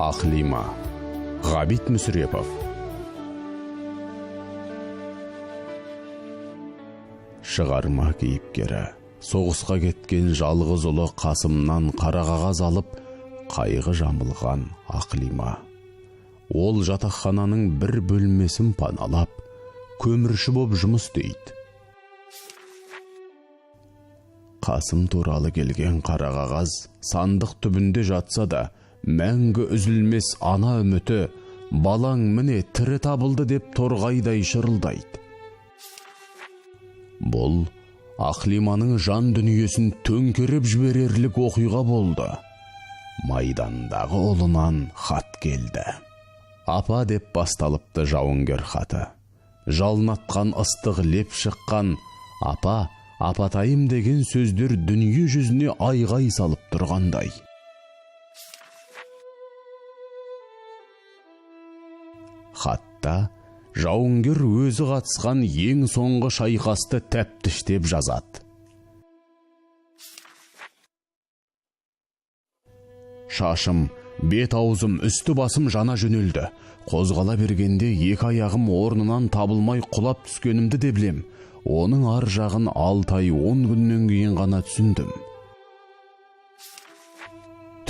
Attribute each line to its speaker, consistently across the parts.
Speaker 1: Ақлима. Ғабит Мүсірепов. Шығарма кейіпкері. Соғысқа кеткен жалғыз ұлы Қасымнан қара қағаз алып, қайғы жамылған Ақлима. Ол жатақхананың бір бөлмесін паналап, көмірші боп жұмыс істейді. Қасым туралы келген қара қағаз сандық түбінде жатса да, мәңгі үзілмес ана үміті, балаң міне тірі табылды деп торғайдай шырылдайды. Бұл Ақлиманың жан дүниесін төңкеріп жіберерлік оқиға болды. Майдандағы ұлынан хат келді. Апа деп басталыпты жауынгер хаты. Жалнатқан ыстық леп шыққан апа, апатайым деген сөздер дүние жүзіне айғай салып тұрғандай. Хатта жауынгер өзі қатысқан ең соңғы шайқасты тәптіштеп жазады. Шашым, бет аузым, үсті басым жана жөнелді. Қозғала бергенде екі аяғым орнынан табылмай құлап түскенімді де білем. Оның ар жағын 6 ай 10 күннен кейін ғана түсіндім.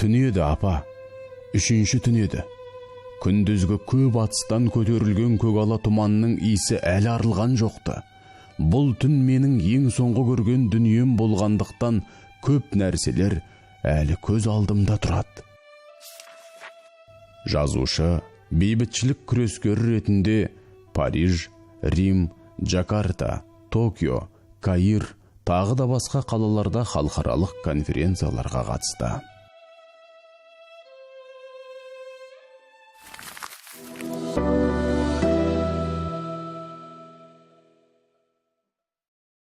Speaker 1: Түн еді апа, 3-ші түн еді. Күндізгі көп атыстан көтерілген көгала тұманның иісі әлі арылған жоқты. Бұл түн менің ең соңғы көрген дүнием болғандықтан көп нәрселер әлі көз алдымда тұрады. Жазушы бейбітшілік күрескері ретінде Париж, Рим, Джакарта, Токио, Каир, тағы да басқа қалаларда халықаралық конференцияларға қатысты.